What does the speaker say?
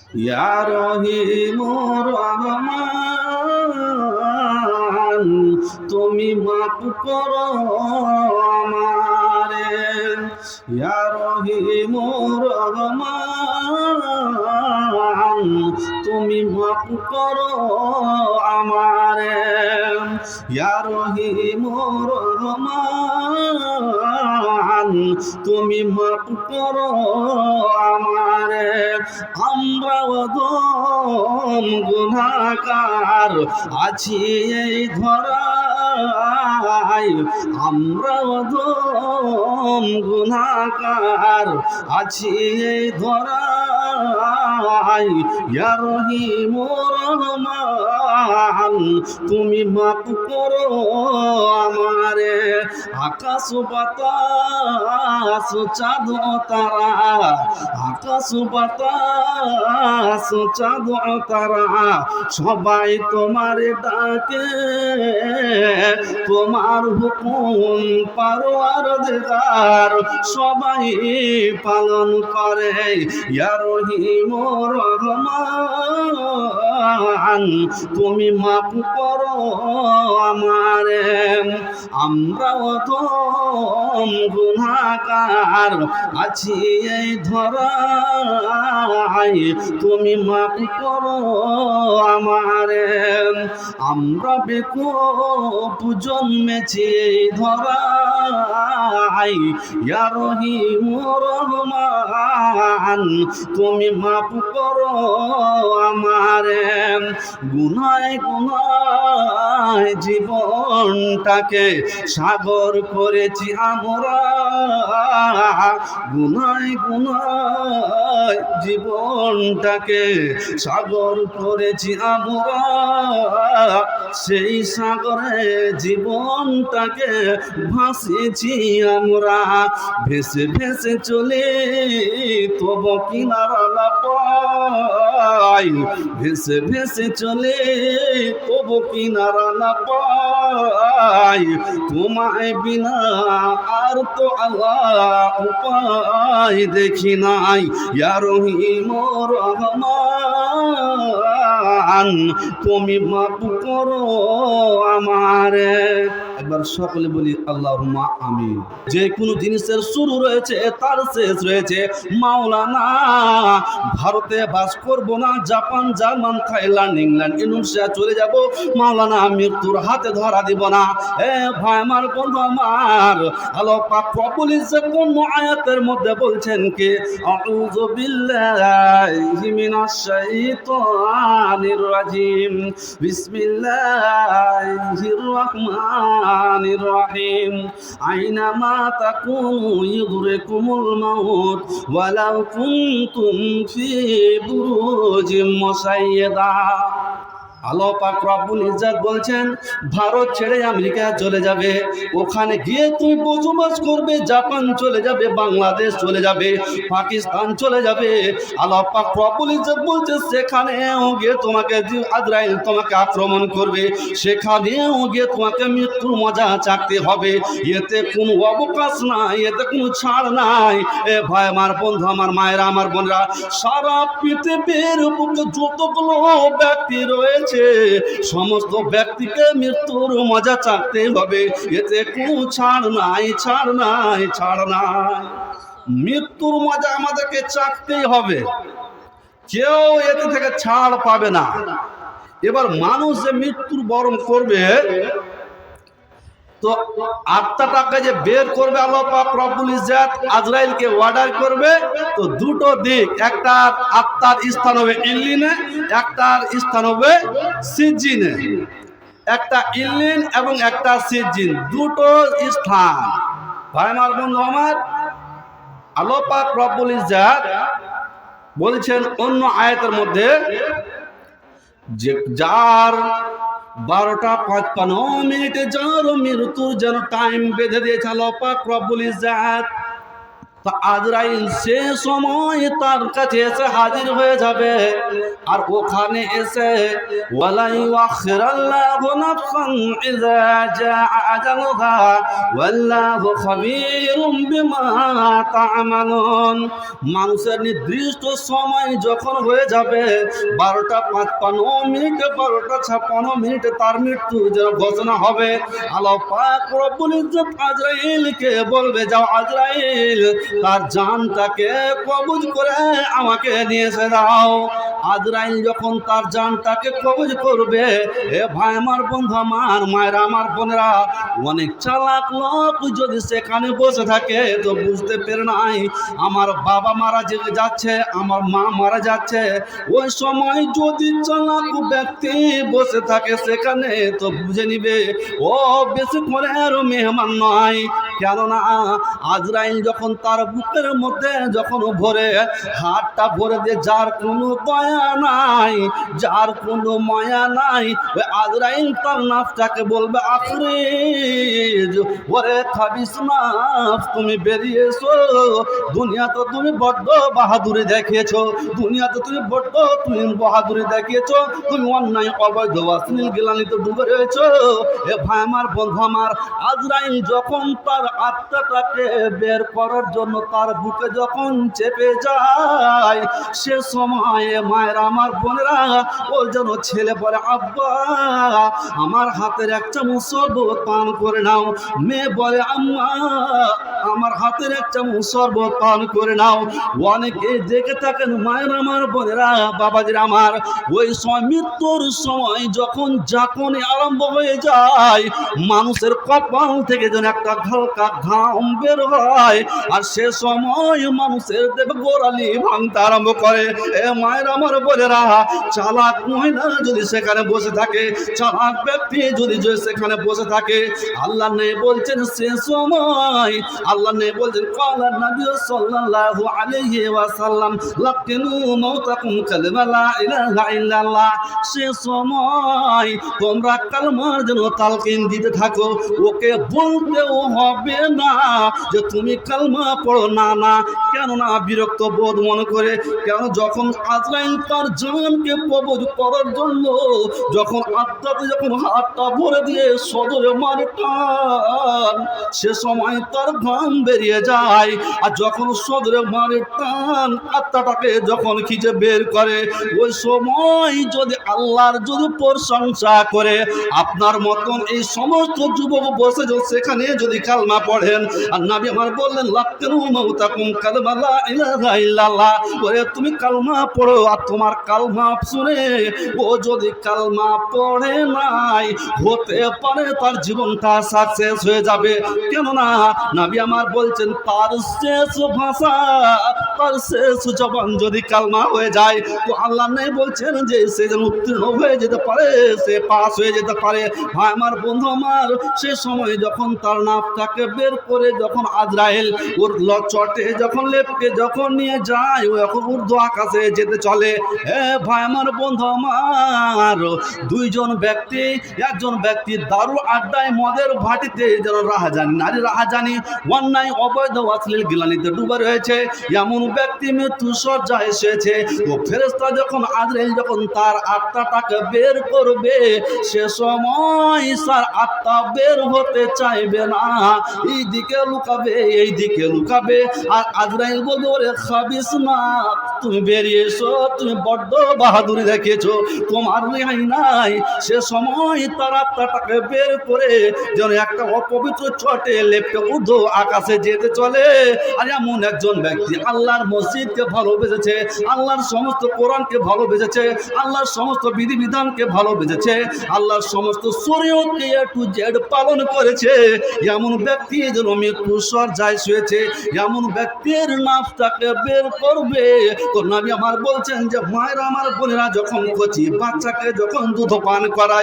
ইয়া রহিমুর রহমান তুমি মাফ করো আমারে, ইয়া রহিমুর রহমান তুমি মাফ করো আমারে, ইয়া রহিমুর রহমান তুমি মাফ করো আমারে। আমরা অদম গুনাহগার আছি এই ধরায়, আমরা অদম গুনাহগার আছি এই ধরায়, ইয়া রহিমুর রহমান তুমি মাফ করো আমারে। আকাশ বাতাস চাঁদ তারা, আকাশ বাতাস চাঁদ তারা সবাই তোমার ডাকে, তোমার হুকুম পারওয়ারদিগার সবাই পালন করে, ইয়া রহিমুর রহমান তুমি মাফ করো আমারে। আমরা অদম গুনাহগার আছি এই ধরায়, তুমি মাফ করো আমারে। আমরা বেকুব জন্মেছি এই ধরায়, ইয়া রহিমুর রহমান তুমি মাফ করো আমারে। গুনায় গুনায় জীবনটাকে সাগর করেছি আমরা, গুনায় গুনায় জীবনটাকে সাগর করেছি আমরা, সেই সাগরে জীবনটাকে ভাসিয়েছি আমরা। ভেসে ভেসে চলে তবু কিনারা না পাই, ভেসে ভেসে চলে তবু কিনারা না পাই, তোমায় বিনা আর তো আল্লাহ উপায় দেখি নাই, ইয়া রহিমুর রহমান তুমি মাফ করো আমারে। একবার সকলে বলি আল্লাহুম্মা আমিন। যে কোনো জিনিসের শুরু রয়েছে তার শেষ রয়েছে। মাওলানা ভারতে বাস করবো না, Japan German Thailand England Indonesia চলে যাব, মাওলানা মৃত্যুর হাতে ধরা দিব না। এ ভাই আমার, বন্ধু আমার, আল্লাহ পাক রব্বুল ইজ্জত কোন আয়াতের মধ্যে বলছেন কি, আউযু বিল্লাহি মিনাশ শাইতানির রাজিম, বিসমিল্লাহির রহমানির রহিম, আইনামা তাকুনু ইউদরিকুমুল মাউত ওয়ালাউ কুনতুম ফি বুরুজিম মুশাইয়্যাদা। আল্লাহ পাক রব্বুল ইজ্জত বলছেন ভারত ছেড়ে আমেরিকা চলে যাবে, ওখানে গিয়ে তুমি বসবাস করবে, জাপান চলে যাবে, বাংলাদেশ চলে যাবে, পাকিস্তান চলে যাবে। আল্লাহ পাক রব্বুল ইজ্জত বলছে সেখানেও গিয়ে তোমাকে আজরাইল তোমাকে আক্রমণ করবে, সেখানেও গিয়ে তোমাকে মৃত্যুর মজা চাকতে হবে। এতে কোনো অবকাশ নাই, এতে কোনো ছাড় নাই। এ ভাই আমার, বন্ধু আমার, মায়েরা আমার, বোনরা, সারা পৃথিবীর বুকে যতগুলো ব্যক্তি রয়েছে সমস্ত ব্যক্তিকে মৃত্যুর মজা চাকতে হবে, এতে কোনো ছাড় নাই, ছাড় নাই, ছাড় নাই। মৃত্যুর মজা আমাদেরকে চাকতেই হবে, কেউ এতে থেকে ছাড় পাবে না। এবার মানুষ যে মৃত্যুর বরণ করবে, তো আত্মাটাকে যে বের করবে আল্লাহ পাক রব্বুল ইজ্জত আজরাইলকে অর্ডার করবে। তো দুটো দিক, একটা আত্মার স্থান হবে ইল্লিনে, একটার স্থান হবে সিজ্জিনে। একটা ইল্লিন এবং একটা সিজ্জিন, দুটো স্থান। ভাই আমার, বন্ধু আমার, আল্লাহ পাক রব্বুল ইজ্জত বলছেন অন্য আয়াতের মধ্যে যে যার 12:55 যার মৃত্যুর যেন টাইম বেঁধে দিয়েছে আল্লাহ পাক রব্বুল ইজ্জত। তো আজরাইল সে সময় তার কাছে এসে হাজির হয়ে যাবে, আর ওখানে এসে ওয়ালা ইউআখিরাল্লাহু নাফসান ইযা জাআ আজালুহা ওয়াল্লাহু খাবীরুম বিমা তা'মালুন। মানুষের নির্দিষ্ট সময় যখন হয়ে যাবে 12:55 12:56 তার মৃত্যু ঘোষণা হবে, আল্লাহ পাক রব্বুল ইজ্জত আজরাইলকে বলবে, যাও আজরাইল তার জানটাকে কবজ করে আমাকে নিয়ে এসে দাও। আজরাইল যখন তার জানটাকে কবজ করবে, এ ভাই আমার, বন্ধু আমার, মায়েরা আমার, বোনেরা, অনেক চালাক লোক যদি সেখানে বসে থাকে তো বুঝতে পেরে নাই আমার বাবা মারা যাচ্ছে, আমার মা মারা যাচ্ছে, ওই সময় যদি চালাক ব্যক্তি বসে থাকে সেখানে তো বুঝে নিবে ও বেশি করে মেহমান নয়। কেননা আজরাইল যখন তার বুকের মধ্যে যখন ভরে হাতটা ভরে দিয়ে, যার কোনো দয়া নাই, যার কোনো মায়া নাই, ওই আজরাইল তার নাফটাকে বলবে, আখরিজ, ওরে খাবিস নাফ, তুমি বেরিয়ে এসো। দুনিয়াতে তুমি বড্ড বাহাদুরি দেখিয়েছো, দুনিয়াতে তুমি বড্ড তুমি বাহাদুরি দেখিয়েছো, তুমি অন্যায় অবৈধ অশ্লীল গিলানিতে ডুবে রয়েছো। এ ভাই আমার, বন্ধু আমার, আজরাইল যখন তার আত্মাটাকে বের করার জন্য তার বুকে যখন চেপে যায়, সে সময় মায়ের আমার, বোনেরা, ওর যেন ছেলে বলে, আব্বা আমার হাতের এক চামচ শরবত পান করে নাও। মেয়ে বলে, আম্মা আমার হাতের এক চামচ শরবত পান করে নাও। অনেকে দেখে থাকেন মায়ের আমার, বোনেরা, বাবাজির আমার, ওই সময় মৃত্যুর সময় যখন যাকনি আরম্ভ হয়ে যায়, মানুষের কপাল থেকে যেন একটা হালকা ঘাম বের হয়, আর সে সময় মানুষের দেবে গোড়ালি ভাঙতে আরম্ভ করে। এ মায়ের আমার, বোনেরা, চালাক মহিলা যদি সেখানে বসে থাকে, চালাক ব্যক্তি যদি সেখানে বসে থাকে, আল্লাহ নেই বলছেন সে সময়, আল্লাহ নেই বলছেন ক্বালা নবী সাল্লাল্লাহু আলাইহি ওয়াসাল্লাম লাকিনু মাউতাকুম কালিমা লা ইলাহা ইল্লাল্লাহ। সে সময় তোমরা কালমার যেন তালকিন দিতে থাকো, ওকে বলতেও হবে না যে তুমি কালমা পড়ো, না না, কেননা বিরক্ত বোধ মনে করে। কেন, যখন আজরাইল তার জানকে কবজ করার জন্য যখন আত্মাতে যখন হাতটা ভরে দিয়ে সদরে মারে টান, সে সময় তার ঘাম বেরিয়ে যায়, আর যখন সদরে মারে টান আত্মাটাকে যখন খিচে বের করে, ওই সময় যদি আল্লাহর যদি প্রশংসা করে, আপনার মতন এই সমস্ত যুবক বসে সেখানে যদি কালমা পড়েন, আর নবী আমার বললেন লাকিনু মাউতাকুম কালিমা লা ইলাহা ইল্লাল্লাহ, ওরে তুমি কালমা পড়ো, আর তোমার কালমা শুনে ও যদি কালমা পড়ে নাই, হতে পারে তার জীবনটা সাকসেস হয়ে যাবে। কেননা নবী আমার বলছেন তার শেষ ভাষা, তার শেষ জবান যদি কালমা হয়ে যায়, তো আল্লাহ নেই বলছেন যে সে যেন উত্তীর্ণ হয়ে যেতে পারে, সে পাস হয়ে যেতে পারে। ভাই আমার, বন্ধু আমার, সে সময় যখন তার নাফটাকে বের করে যখন আজরাইল ওর চটে যখন লেপকে যখন নিয়ে যায়, ও এখন ঊর্ধ্ব আকাশে যেতে চলে। হে ভাই আমার, বন্ধু আমার, দুইজন ব্যক্তি, একজন ব্যক্তি দারু আড্ডায় মদের ভাটিতে যেন রাহাজানি, নারী রাহাজানি, অন্যায় অবৈধ অশ্লীল গিলানিতে ডুবে রয়েছে, এমন ব্যক্তি মৃত্যু সজ্জায় এসেছে। ও ফেরেশতা যখন আজরাইল যখন তার আত্মাটাকে বের করবে, সে সময় তার আত্মা বের হতে চাইবে না, এই দিকে লুকাবে, এই দিকে লুকাবে, আর আজরাইল বলবে, ওরে খাবিস না, তুমি বেরিয়ে এসো, তুমি বড্ড বাহাদুরি দেখিয়েছো, তোমার রেহাই নাই। সে সময় তার আত্মাটাকে বের করে যেন একটা অপবিত্র চটে লেপটে ঊর্ধ্ব আকাশে যেতে চলে। আর এমন একজন ব্যক্তি আল্লাহর মসজিদকে ভালোবেসেছে, আল্লাহর সমস্ত কোরআনকে ভালোবেসেছে, আল্লাহর সমস্ত বিধিবিধানকে ভালোবেসেছে, আল্লাহর সমস্ত শরীয়তকে এ টু জেড পালন করেছে, এমন ব্যক্তি যেন মৃত্যু সজ্জায় শুয়েছে, এমন ব্যক্তির নাফটাকে বের করবে। তো নবী আমার বলছেন যে মায়েরা আমার, বোনেরা, যখন কচি বাচ্চাকে যখন দুধ পান করায়,